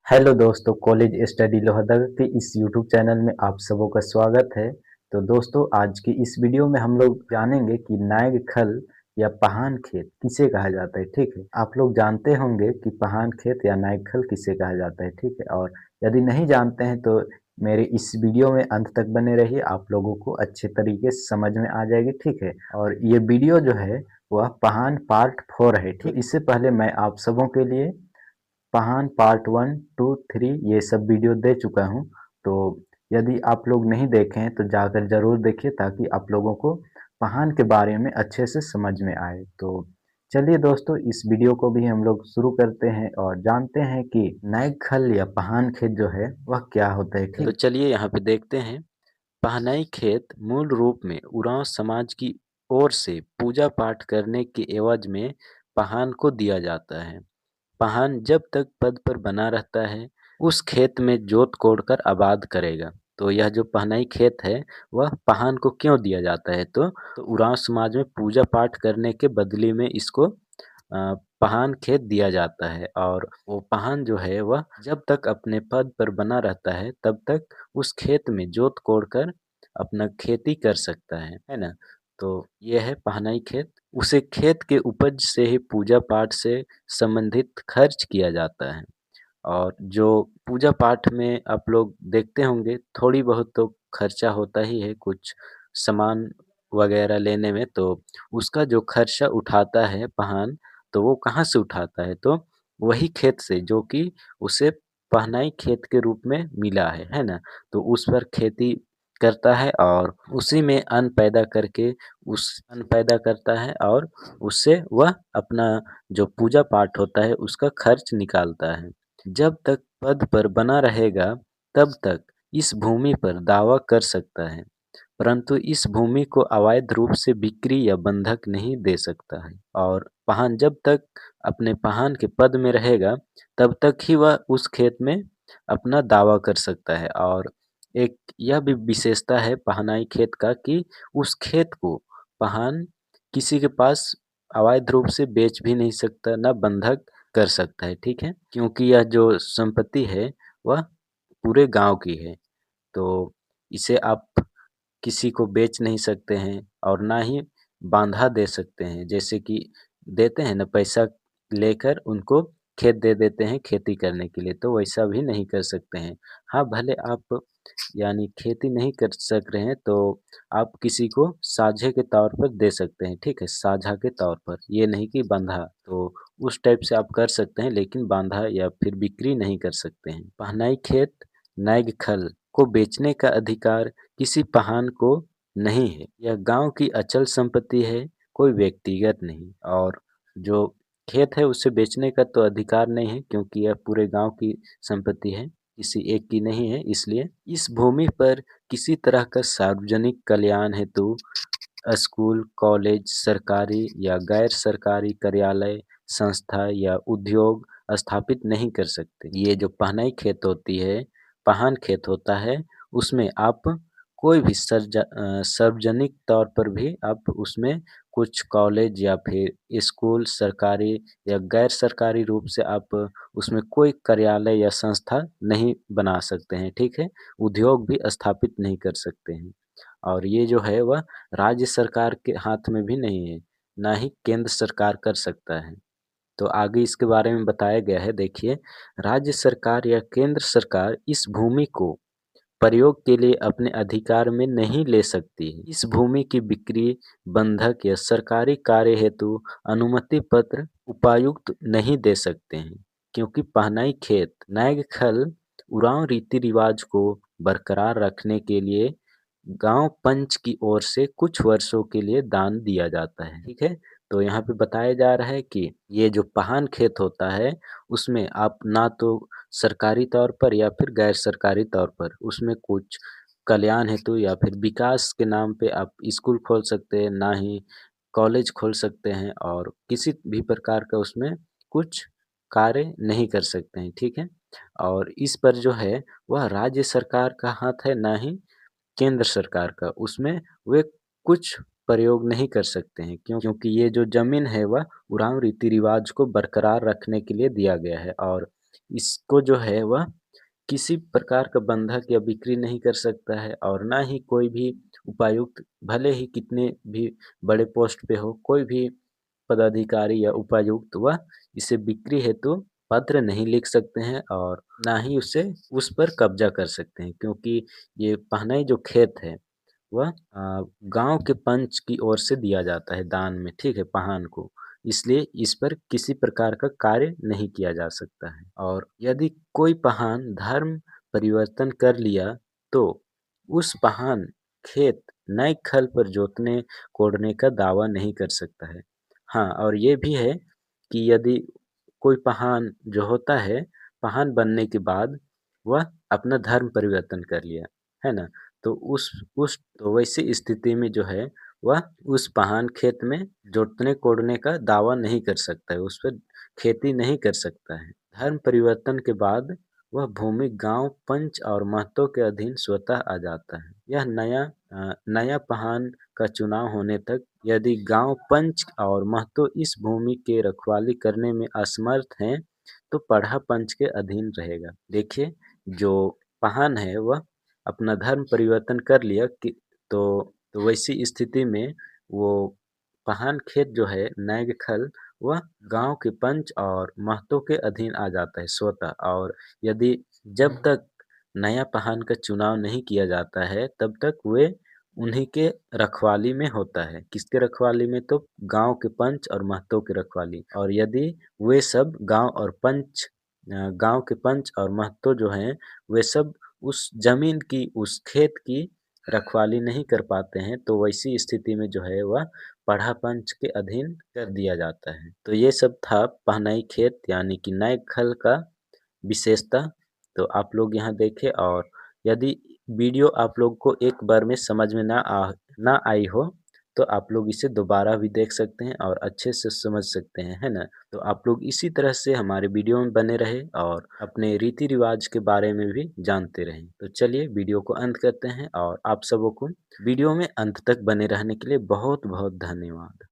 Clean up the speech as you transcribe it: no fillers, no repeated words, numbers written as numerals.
Hello दोस्तों, college study Lohardaga के इस यूट्यूब चैनल में आप सबों का स्वागत है। तो दोस्तों, आज की इस वीडियो में हम लोग जानेंगे कि नाग खल या पहान खेत किसे कहा जाता है। ठीक है, आप लोग जानते होंगे कि पहान खेत या नाग खल किसे कहा जाता है। ठीक है, और यदि नहीं जानते हैं तो मेरे इस वीडियो में अंत तक बने रहिए, आप लोगों को अच्छे तरीके से समझ में आ जाएगी। ठीक है, और ये वीडियो जो है वह पहान पार्ट 4 है। ठीक, इससे पहले मैं आप सबों के लिए पहान पार्ट 1, 2, 3 ये सब वीडियो दे चुका हूँ। तो यदि आप लोग नहीं देखे हैं तो जाकर ज़रूर देखिए, ताकि आप लोगों को पहान के बारे में अच्छे से समझ में आए। तो चलिए दोस्तों, इस वीडियो को भी हम लोग शुरू करते हैं और जानते हैं कि नाग खल या पहान खेत जो है वह क्या होता है। तो ठीक, चलिए यहाँ पे देखते हैं। पहनाई खेत मूल रूप में उरांव समाज की ओर से पूजा पाठ करने के एवज में पहान को दिया जाता है। पहान जब तक पद पर बना रहता है, उस खेत में जोत कोड़कर आबाद करेगा। तो यह जो पहनाई खेत है, वह पहान को क्यों दिया जाता है? तो उरांव समाज में पूजा पाठ करने के बदले में इसको पहान खेत दिया जाता है, और वो पहान जो है वह जब तक अपने पद पर बना रहता है, तब तक उस खेत में जोत कोड़कर अपना खेती कर सकता है ना? तो ये है पहनाई खेत। उसे खेत के उपज से ही पूजा पाठ से संबंधित खर्च किया जाता है। और जो पूजा पाठ में आप लोग देखते होंगे, थोड़ी बहुत तो खर्चा होता ही है कुछ सामान वगैरह लेने में, तो उसका जो खर्चा उठाता है पहान, तो वो कहाँ से उठाता है? तो वही खेत से, जो कि उसे पहनाई खेत के रूप में मिला है ना? तो उस पर खेती करता है और उसी में अन्न पैदा करके उस अन्न पैदा करता है, और उससे वह अपना जो पूजा पाठ होता है उसका खर्च निकालता है। जब तक पद पर बना रहेगा, तब तक इस भूमि पर दावा कर सकता है, परंतु इस भूमि को अवैध रूप से बिक्री या बंधक नहीं दे सकता है। और पहान जब तक अपने पहान के पद में रहेगा, तब तक ही वह उस खेत में अपना दावा कर सकता है। और एक यह भी विशेषता है पहनाई खेत का कि उस खेत को पहान किसी के पास अवैध रूप से बेच भी नहीं सकता, ना बंधक कर सकता है, ठीक है? क्योंकि यह जो संपत्ति है, वह पूरे गाँव की है। तो इसे आप किसी को बेच नहीं सकते हैं और ना ही बाँधा दे सकते हैं। जैसे कि देते हैं ना, पैसा लेकर उनको खेत दे देते हैं खेती करने के लिए, तो वैसा भी नहीं कर सकते हैं। हाँ, भले आप यानी खेती नहीं कर सक रहे हैं, तो आप किसी को साझे के तौर पर दे सकते हैं, ठीक है? साझा के तौर पर, ये नहीं कि बँधा। तो उस टाइप से आप कर सकते हैं, लेकिन बाँधा या फिर बिक्री नहीं कर सकते हैं। पहनाई खेत, नाग खल को बेचने का अधिकार किसी पहान को नहीं है। यह गाँव की अचल संपत्ति है, कोई व्यक्तिगत नहीं। और जो खेत है उसे बेचने का तो अधिकार नहीं है, क्योंकि यह पूरे गाँव की संपत्ति है, किसी एक की नहीं है। इसलिए इस भूमि पर किसी तरह का सार्वजनिक कल्याण हेतु स्कूल, कॉलेज, सरकारी या गैर सरकारी कार्यालय, संस्था या उद्योग स्थापित नहीं कर सकते। ये जो पहनाई खेत होती है, पहान खेत होता है, उसमें आप कोई भी सार्वजनिक तौर पर भी आप उसमें कुछ कॉलेज या फिर स्कूल, सरकारी या गैर सरकारी रूप से आप उसमें कोई कार्यालय या संस्था नहीं बना सकते हैं, ठीक है? उद्योग भी स्थापित नहीं कर सकते हैं। और ये जो है वह राज्य सरकार के हाथ में भी नहीं है, ना ही केंद्र सरकार कर सकता है। तो आगे इसके बारे में बताया गया है, देखिए। राज्य सरकार या केंद्र सरकार इस भूमि को प्रयोग के लिए अपने अधिकार में नहीं ले सकती है। इस भूमि की बिक्री, बंधक या सरकारी कार्य हेतु अनुमति पत्र उपायुक्त नहीं दे सकते हैं, क्योंकि पहनाई खेत, नाग खल, उरांव रीति रिवाज को बरकरार रखने के लिए गांव पंच की ओर से कुछ वर्षों के लिए दान दिया जाता है, ठीक है? तो यहाँ पे बताया जा रहा है कि ये जो पहान खेत होता है, उसमें आप ना तो सरकारी तौर पर या फिर गैर सरकारी तौर पर उसमें कुछ कल्याण हेतु या फिर विकास के नाम पे आप स्कूल खोल सकते हैं, ना ही कॉलेज खोल सकते हैं, और किसी भी प्रकार का उसमें कुछ कार्य नहीं कर सकते हैं, ठीक है? और इस पर जो है वह राज्य सरकार का हाथ है, ना ही केंद्र सरकार का। उसमें वे कुछ प्रयोग नहीं कर सकते हैं, क्योंकि ये जो ज़मीन है वह उरांव रीति-रिवाज को बरकरार रखने के लिए दिया गया है, और इसको जो है वह किसी प्रकार का बंधक या बिक्री नहीं कर सकता है और ना ही कोई भी उपायुक्त भले ही कितने भी बड़े पोस्ट पे हो, कोई भी पदाधिकारी या उपायुक्त वह इसे बिक्री हेतु पत्र नहीं लिख सकते हैं और ना ही उसे उस पर कब्जा कर सकते हैं, क्योंकि ये पहनाई जो खेत है वह गाँव के पंच की ओर से दिया जाता है दान में, ठीक है, पाहन को। इसलिए इस पर किसी प्रकार का कार्य नहीं किया जा सकता है और यदि कोई पाहन धर्म परिवर्तन कर लिया, तो उस पाहन खेत नए खल पर जोतने-कोड़ने का दावा नहीं कर सकता है। हाँ, और ये भी है कि यदि कोई पाहन जो होता है, पाहन बनने के बाद वह अपना धर्म परिवर्तन कर लिया, है ना? तो उस तो वैसी स्थिति में जो है वह उस पाहन खेत में जोतने-कोड़ने का दावा नहीं कर सकता है, उस पर खेती नहीं कर सकता है। धर्म परिवर्तन के बाद वह भूमि गाँव पंच और महतो के अधीन स्वतः आ जाता है। यह नया पाहन का चुनाव होने तक यदि गाँव पंच और महतो इस भूमि के रखवाली करने में असमर्थ हैं, तो पढ़ा पंच के अधीन रहेगा। देखिए, जो पाहन है वह अपना धर्म परिवर्तन कर लिया कि तो वैसी स्थिति में वो पाहन खेत जो है नैगखल वह गाँव के पंच और महतो के अधीन आ जाता है स्वतः और यदि जब तक नया पाहन का चुनाव नहीं किया जाता है तब तक वे उन्हीं के रखवाली में होता है। किसके रखवाली में? तो गाँव के पंच और महतो की रखवाली और यदि वे सब गाँव के पंच और महतो जो हैं वे सब उस ज़मीन की, उस खेत की रखवाली नहीं कर पाते हैं, तो वैसी स्थिति में जो है वह पढ़ा पंच के अधीन कर दिया जाता है। तो ये सब था पहनाई खेत यानी कि नए खल का विशेषता। तो आप लोग यहाँ देखें और यदि वीडियो आप लोग को एक बार में समझ में ना आई हो, तो आप लोग इसे दोबारा भी देख सकते हैं और अच्छे से समझ सकते हैं, है ना? तो आप लोग इसी तरह से हमारे वीडियो में बने रहें और अपने रीति-रिवाज के बारे में भी जानते रहें। तो चलिए वीडियो को अंत करते हैं और आप सबों को वीडियो में अंत तक बने रहने के लिए बहुत-बहुत धन्यवाद।